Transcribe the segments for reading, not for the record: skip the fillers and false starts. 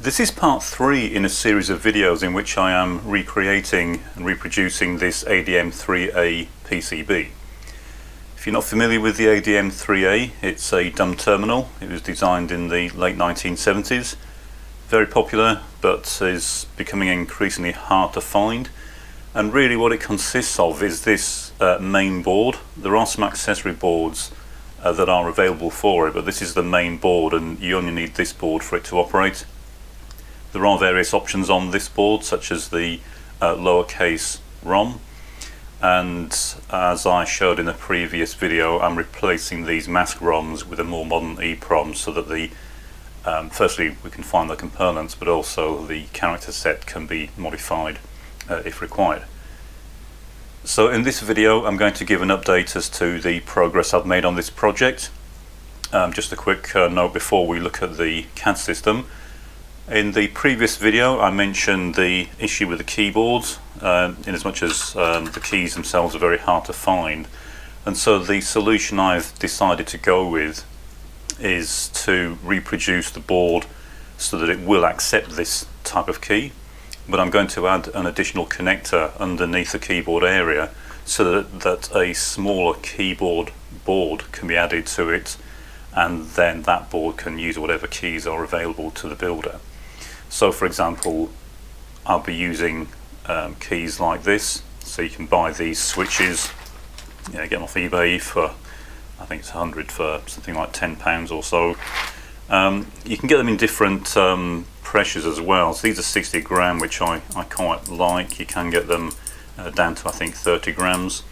This is part 3 in a series of videos in which I am recreating and reproducing this ADM-3A PCB. If you're not familiar with the ADM-3A, it's a dumb terminal. It was designed in the late 1970s. Very popular, but is becoming increasingly hard to find. And really what it consists of is this main board. There are some accessory boards that are available for it, but this is the main board and you only need this board for it to operate. There are various options on this board, such as the lowercase ROM, and as I showed in the previous video, I'm replacing these mask ROMs with a more modern EEPROM so that the firstly we can find the components, but also the character set can be modified if required. So in this video I'm going to give an update as to the progress I've made on this project. Just a quick note before we look at the CAD system. In the previous video I mentioned the issue with the keyboards, in as much as the keys themselves are very hard to find, and so the solution I've decided to go with is to reproduce the board so that it will accept this type of key, but I'm going to add an additional connector underneath the keyboard area so that a smaller keyboard board can be added to it, and then that board can use whatever keys are available to the builder. So for example, I'll be using keys like this, so you can buy these switches, get them off eBay for, I think it's 100 for something like £10 or so. You can get them in different pressures as well. So these are 60 gram, which I quite like. You can get them down to I think 30 grams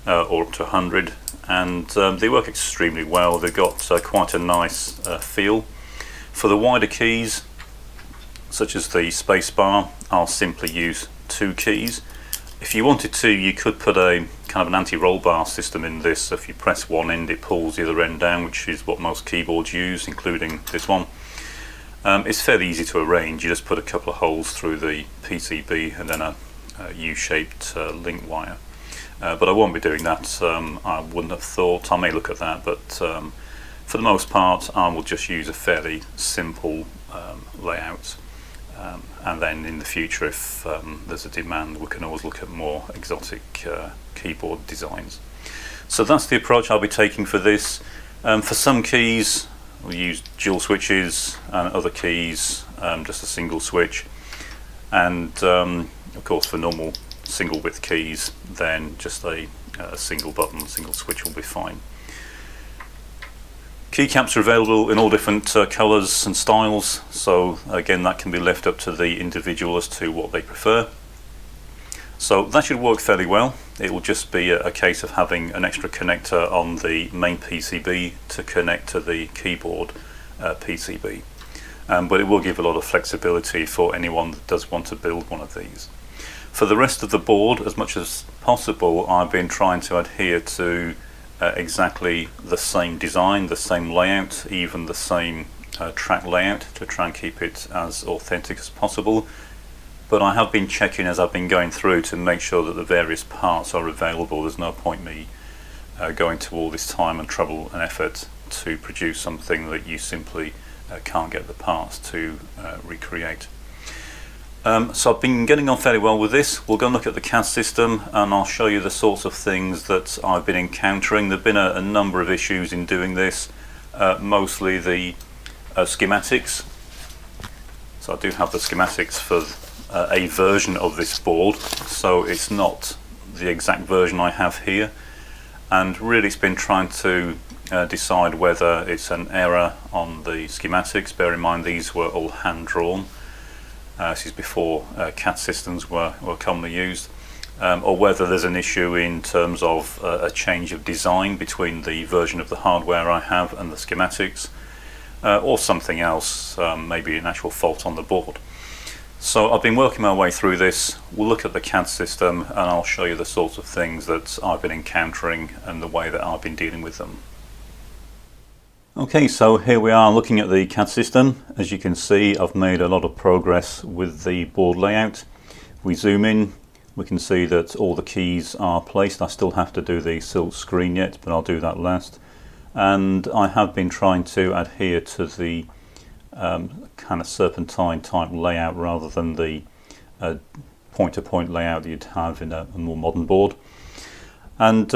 or up to 100, and they work extremely well. They've got quite a nice feel. For the wider keys, such as the Spacebar, I'll simply use 2 keys. If you wanted to, you could put a kind of an anti-roll bar system in this. So if you press one end, it pulls the other end down, which is what most keyboards use, including this one. It's fairly easy to arrange. You just put a couple of holes through the PCB and then a U-shaped link wire. But I won't be doing that. I wouldn't have thought. I may look at that, but for the most part, I will just use a fairly simple layout. And then in the future, if there's a demand, we can always look at more exotic keyboard designs. So that's the approach I'll be taking for this. For some keys we'll use dual switches, and other keys just a single switch, and of course for normal single width keys then just a single button, single switch will be fine. Keycaps are available in all different colours and styles, so again that can be left up to the individual as to what they prefer. So that should work fairly well. It will just be a case of having an extra connector on the main PCB to connect to the keyboard PCB. But it will give a lot of flexibility for anyone that does want to build one of these. For the rest of the board, as much as possible, I've been trying to adhere to exactly the same design, the same layout, even the same track layout, to try and keep it as authentic as possible. But I have been checking as I've been going through to make sure that the various parts are available. There's no point me going to all this time and trouble and effort to produce something that you simply can't get the parts to recreate. So I've been getting on fairly well with this. We'll go and look at the CAD system and I'll show you the sorts of things that I've been encountering. There have been a number of issues in doing this, mostly the schematics. So I do have the schematics for a version of this board, so it's not the exact version I have here, and really it's been trying to decide whether it's an error on the schematics. Bear in mind these were all hand drawn. This is before CAD systems were commonly used, or whether there's an issue in terms of a change of design between the version of the hardware I have and the schematics, or something else, maybe an actual fault on the board. So I've been working my way through this. We'll look at the CAD system and I'll show you the sorts of things that I've been encountering and the way that I've been dealing with them. Okay, so here we are looking at the CAD system. As you can see, I've made a lot of progress with the board layout. If we zoom in, we can see that all the keys are placed. I still have to do the silk screen yet, but I'll do that last. And I have been trying to adhere to the kind of serpentine type layout rather than the point-to-point layout that you'd have in a more modern board. And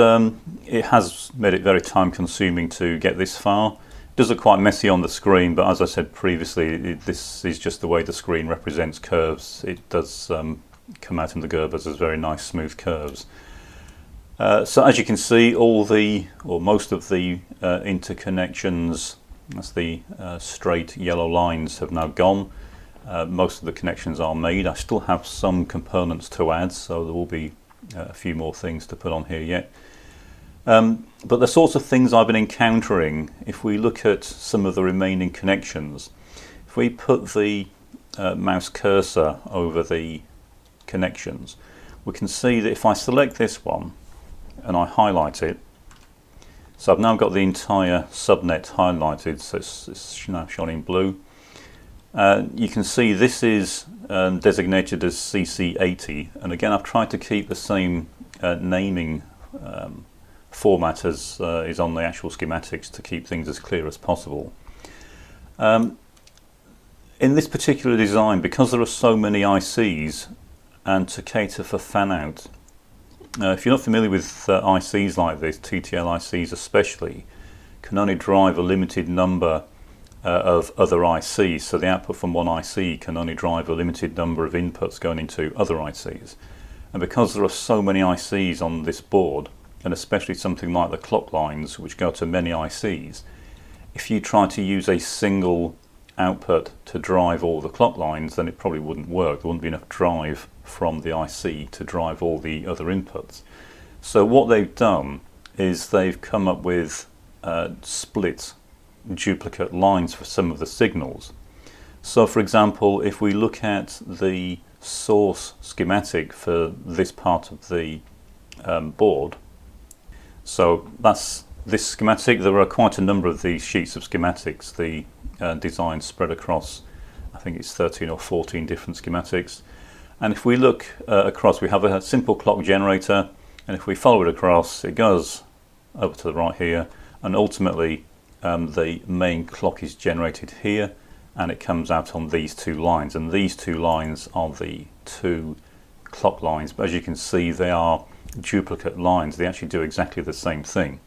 it has made it very time consuming to get this far. It does look quite messy on the screen, but as I said previously, this is just the way the screen represents curves. It does come out in the Gerbers as very nice smooth curves. So as you can see, all the, or most of the interconnections, that's the straight yellow lines, have now gone. Most of the connections are made. I still have some components to add, so there will be a few more things to put on here yet. But the sorts of things I've been encountering, if we look at some of the remaining connections, if we put the mouse cursor over the connections, we can see that if I select this one and I highlight it, so I've now got the entire subnet highlighted, so it's now shown in blue. You can see this is designated as CC80, and again I've tried to keep the same naming format as is on the actual schematics to keep things as clear as possible. In this particular design, because there are so many ICs and to cater for fan out, if you're not familiar with ICs like this, TTL ICs especially, can only drive a limited number of other ICs, so the output from one IC can only drive a limited number of inputs going into other ICs. And because there are so many ICs on this board, and especially something like the clock lines which go to many ICs, if you try to use a single output to drive all the clock lines, then it probably wouldn't work. There wouldn't be enough drive from the IC to drive all the other inputs. So what they've done is they've come up with split duplicate lines for some of the signals. So for example, if we look at the source schematic for this part of the board, so that's this schematic. There are quite a number of these sheets of schematics. The design spread across, I think it's 13 or 14 different schematics. And if we look across, we have a simple clock generator, and if we follow it across, it goes over to the right here, and ultimately the main clock is generated here, and it comes out on these two lines, and these two lines are the two clock lines. But as you can see, they are duplicate lines. They actually do exactly the same thing.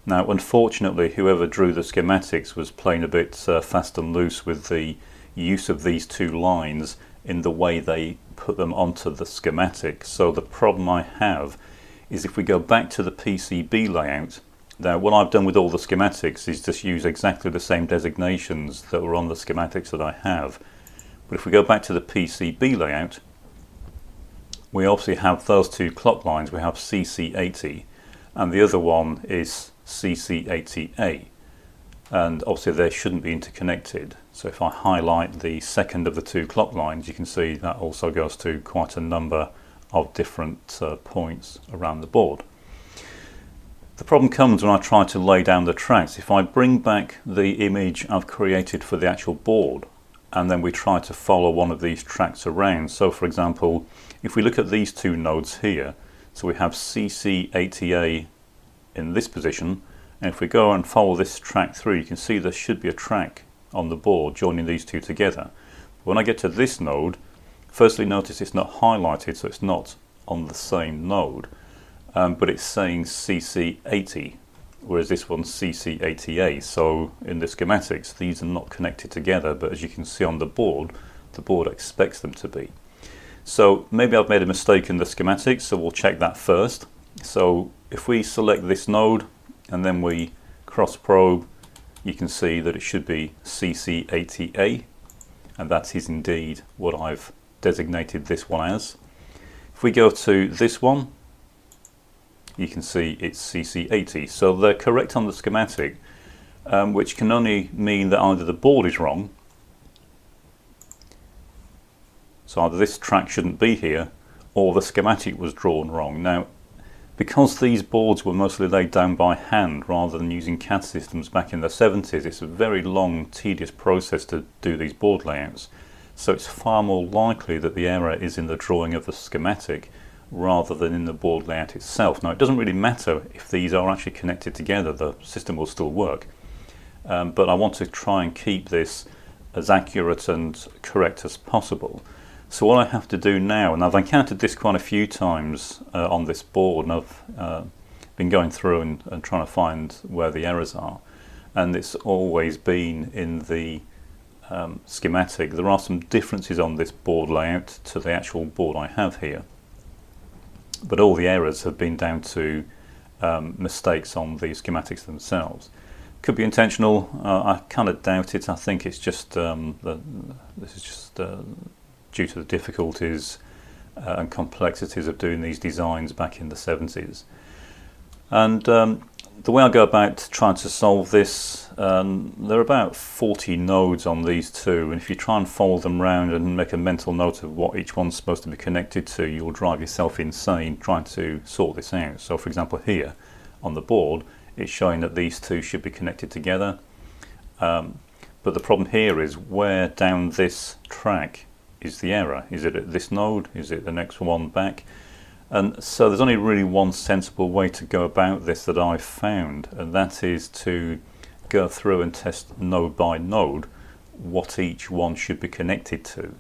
Now unfortunately, whoever drew the schematics was playing a bit fast and loose with the use of these two lines in the way they put them onto the schematic. So the problem I have is if we go back to the PCB layout, now what I've done with all the schematics is just use exactly the same designations that were on the schematics that I have. But if we go back to the PCB layout, we obviously have those two clock lines. We have CC80 and the other one is CC80A, and obviously they shouldn't be interconnected. So if I highlight the second of the two clock lines, you can see that also goes to quite a number of different points around the board. The problem comes when I try to lay down the tracks. If I bring back the image I've created for the actual board and then we try to follow one of these tracks around, so for example, if we look at these two nodes here, so we have CC80A in this position, and if we go and follow this track through, you can see there should be a track on the board joining these two together. When I get to this node, firstly notice it's not highlighted, so it's not on the same node, but it's saying CC80, whereas this one's CC80A. So in the schematics, these are not connected together, but as you can see on the board expects them to be. So maybe I've made a mistake in the schematics, so we'll check that first. So if we select this node and then we cross probe, you can see that it should be CC80A, and that is indeed what I've designated this one as. If we go to this one, you can see it's CC80. So they're correct on the schematic, which can only mean that either the board is wrong, so either this track shouldn't be here, or the schematic was drawn wrong. Now, because these boards were mostly laid down by hand rather than using CAD systems back in the 70s, it's a very long, tedious process to do these board layouts. So it's far more likely that the error is in the drawing of the schematic rather than in the board layout itself. Now, it doesn't really matter if these are actually connected together, the system will still work. But I want to try and keep this as accurate and correct as possible. So what I have to do now, and I've encountered this quite a few times on this board, and I've been going through and trying to find where the errors are, and it's always been in the schematic. There are some differences on this board layout to the actual board I have here, but all the errors have been down to mistakes on the schematics themselves. Could be intentional. I kind of doubt it. I think it's just this is just due to the difficulties and complexities of doing these designs back in the 70s. And the way I go about trying to solve this, there are about 40 nodes on these two, and if you try and fold them round and make a mental note of what each one's supposed to be connected to, you'll drive yourself insane trying to sort this out. So for example here on the board, it's showing that these two should be connected together, but the problem here is where down this track is the error. Is it at this node? Is it the next one back? And so there's only really one sensible way to go about this that I've found, and that is to go through and test node by node what each one should be connected to.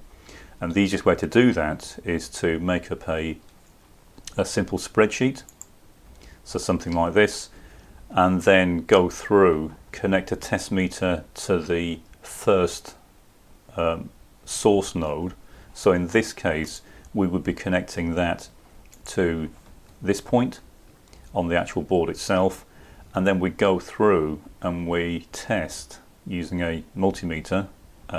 And the easiest way to do that is to make up a simple spreadsheet, so something like this, and then go through, connect a test meter to the first source node. So in this case we would be connecting that to this point on the actual board itself, and then we go through and we test using a multimeter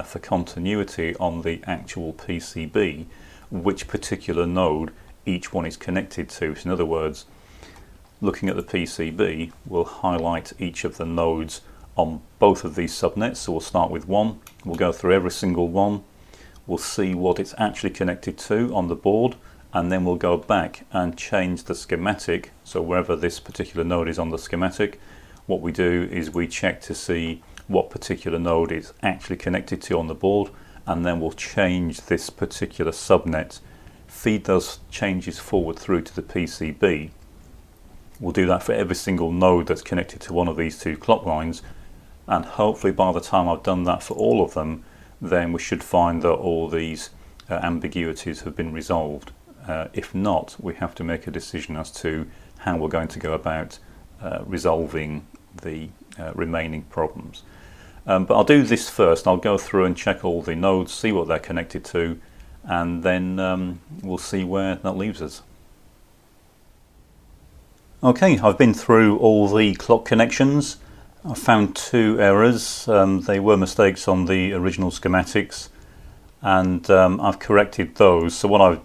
for continuity on the actual PCB which particular node each one is connected to. So in other words, looking at the PCB will highlight each of the nodes on both of these subnets. So we'll start with one, we'll go through every single one, we'll see what it's actually connected to on the board, and then we'll go back and change the schematic. So wherever this particular node is on the schematic, what we do is we check to see what particular node is actually connected to on the board, and then we'll change this particular subnet, feed those changes forward through to the PCB. We'll do that for every single node that's connected to one of these two clock lines, and hopefully by the time I've done that for all of them, then we should find that all these ambiguities have been resolved. If not, we have to make a decision as to how we're going to go about resolving the remaining problems. But I'll do this first. I'll go through and check all the nodes, see what they're connected to, and then we'll see where that leaves us. Okay, I've been through all the clock connections. I found two errors. They were mistakes on the original schematics, and I've corrected those. So what I've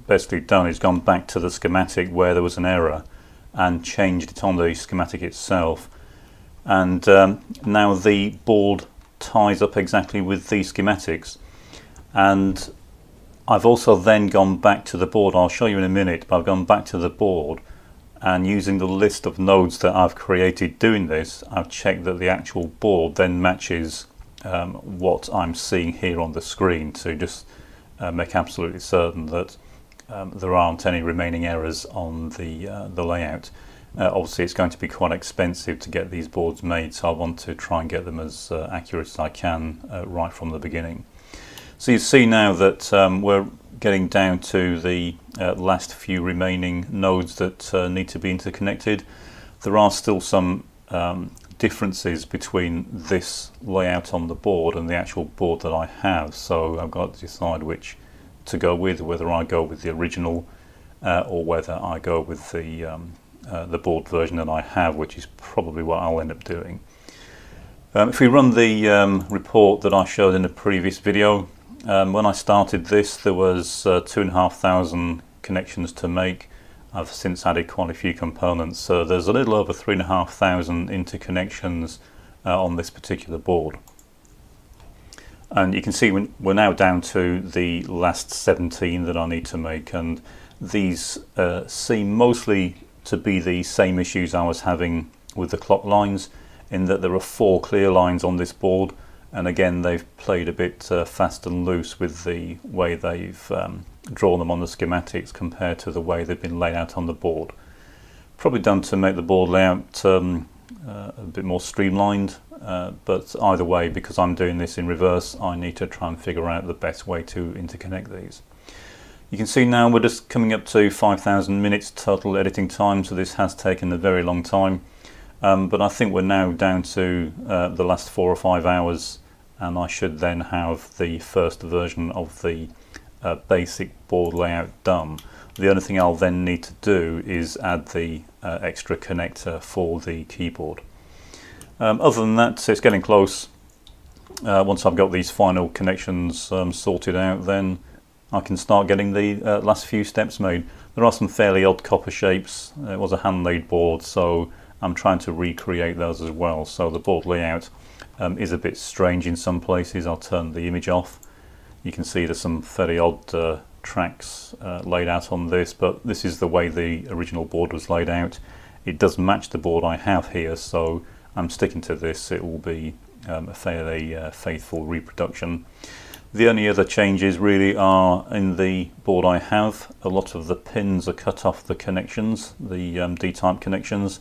basically done is gone back to the schematic where there was an error and changed it on the schematic itself, and now the board ties up exactly with the schematics. And I've also then gone back to the board, I'll show you in a minute, but I've gone back to the board, and using the list of nodes that I've created doing this, I've checked that the actual board then matches what I'm seeing here on the screen, to just make absolutely certain that there aren't any remaining errors on the layout. Obviously it's going to be quite expensive to get these boards made, so I want to try and get them as accurate as I can right from the beginning. So you see now that we're getting down to the last few remaining nodes that need to be interconnected. There are still some differences between this layout on the board and the actual board that I have, so I've got to decide which to go with, whether I go with the original or whether I go with the board version that I have, which is probably what I'll end up doing. If we run the report that I showed in the previous video, when I started this there was 2,500 connections to make. I've since added quite a few components, so there's a little over 3,500 interconnections on this particular board. And you can see we're now down to the last 17 that I need to make, and these seem mostly to be the same issues I was having with the clock lines, in that there are 4 clear lines on this board, and again they've played a bit fast and loose with the way they've drawn them on the schematics compared to the way they've been laid out on the board. Probably done to make the board layout a bit more streamlined, but either way, because I'm doing this in reverse, I need to try and figure out the best way to interconnect these. You can see now we're just coming up to 5,000 minutes total editing time, so this has taken a very long time, but I think we're now down to the last 4 or 5 hours, and I should then have the first version of the basic board layout done. The only thing I'll then need to do is add the extra connector for the keyboard. Other than that, it's getting close. Once I've got these final connections sorted out, then I can start getting the last few steps made. There are some fairly odd copper shapes. It was a hand-laid board, so I'm trying to recreate those as well. So the board layout is a bit strange in some places. I'll turn the image off. You can see there's some fairly odd tracks laid out on this, but this is the way the original board was laid out. It does match the board I have here, so I'm sticking to this. It will be a fairly faithful reproduction. The only other changes really are in the board I have. A lot of the pins are cut off the connections, the D-type connections,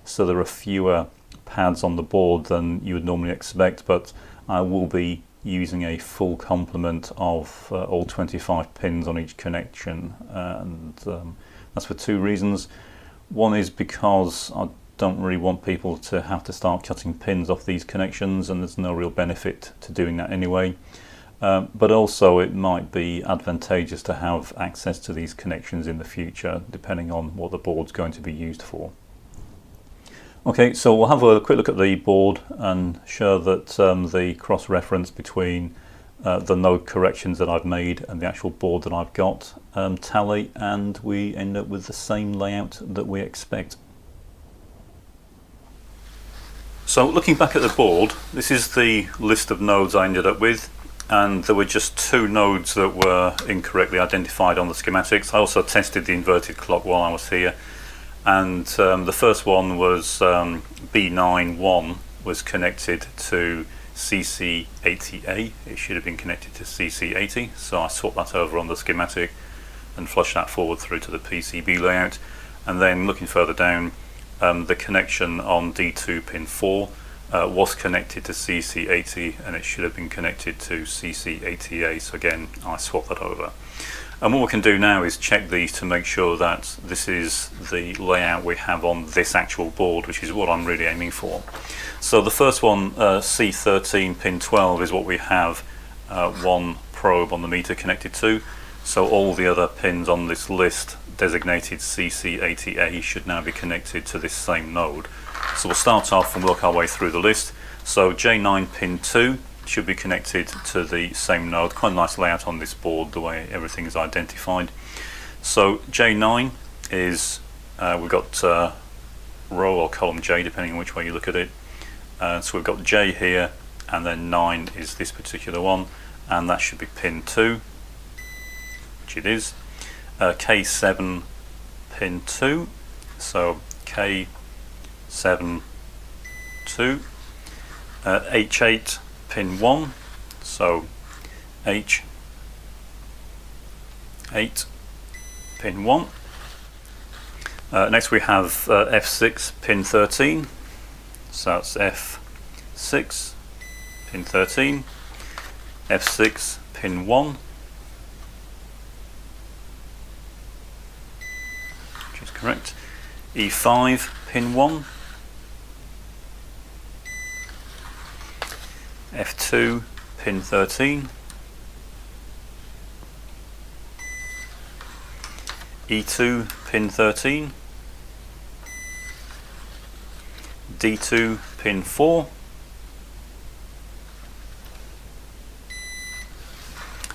so there are fewer pads on the board than you would normally expect, but I will be using a full complement of all 25 pins on each connection, and that's for 2 reasons. One is because I don't really want people to have to start cutting pins off these connections, and there's no real benefit to doing that anyway. But also it might be advantageous to have access to these connections in the future, depending on what the board's going to be used for. Okay, so we'll have a quick look at the board and show that the cross-reference between the node corrections that I've made and the actual board that I've got tally, and we end up with the same layout that we expect. So looking back at the board, this is the list of nodes I ended up with, and there were just 2 nodes that were incorrectly identified on the schematics. I also tested the inverted clock while I was here, and the first one was B91 was connected to CC80A. It should have been connected to CC80, so I swapped that over on the schematic and flushed that forward through to the PCB layout. And then looking further down, the connection on D2 pin 4 was connected to CC80, and it should have been connected to CC80A, so again I swapped that over. And what we can do now is check these to make sure that this is the layout we have on this actual board, which is what I'm really aiming for. So the first one, C13 pin 12, is what we have one probe on the meter connected to. So all the other pins on this list designated CC80A should now be connected to this same node. So we'll start off and work our way through the list. So J9 pin 2 should be connected to the same node. Quite a nice layout on this board, the way everything is identified. So J9 is, we've got row or column J, depending on which way you look at it. So we've got J here, and then 9 is this particular one, and that should be pin 2, which it is. K7 pin 2, so K7 2. H8 pin 1, so H8 pin 1. Next we have F6 pin 13, so that's F6 pin 13, F6 pin 1, which is correct, E5 pin 1, F2 pin 13, E2 pin 13, D2 pin 4,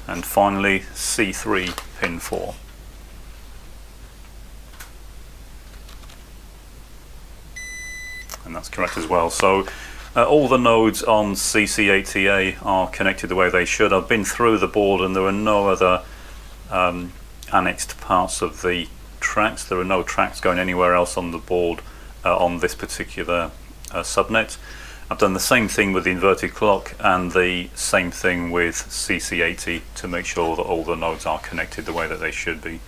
and finally C3 pin 4. And that's correct as well. So all the nodes on CC80A are connected the way they should. I've been through the board and there are no other annexed parts of the tracks. There are no tracks going anywhere else on the board on this particular subnet. I've done the same thing with the inverted clock and the same thing with CC80 to make sure that all the nodes are connected the way that they should be.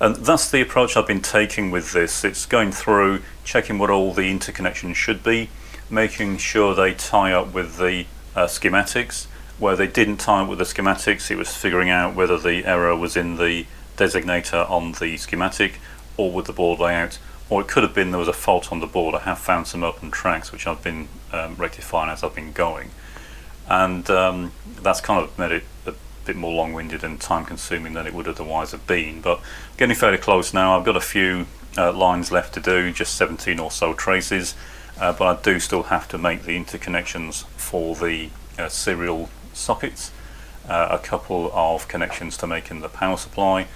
And that's the approach I've been taking with this. It's going through, checking what all the interconnections should be, making sure they tie up with the schematics. Where they didn't tie up with the schematics, it was figuring out whether the error was in the designator on the schematic or with the board layout, or it could have been there was a fault on the board. I have found some open tracks which I've been rectifying as I've been going, and that's kind of made it a bit more long-winded and time-consuming than it would otherwise have been. But getting fairly close now. I've got a few lines left to do, just 17 or so traces, but I do still have to make the interconnections for the serial sockets, a couple of connections to make in the power supply,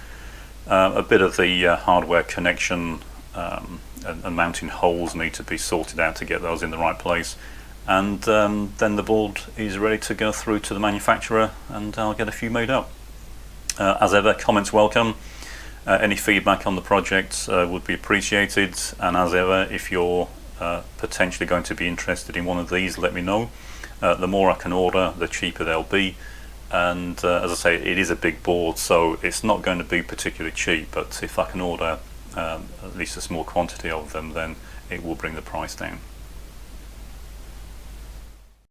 a bit of the hardware connection and mounting holes need to be sorted out to get those in the right place, and then the board is ready to go through to the manufacturer and I'll get a few made up. As ever, comments welcome. Any feedback on the project would be appreciated, and as ever, if you're potentially going to be interested in one of these, let me know. The more I can order, the cheaper they'll be, and as I say, it is a big board, so it's not going to be particularly cheap, but if I can order at least a small quantity of them, then it will bring the price down.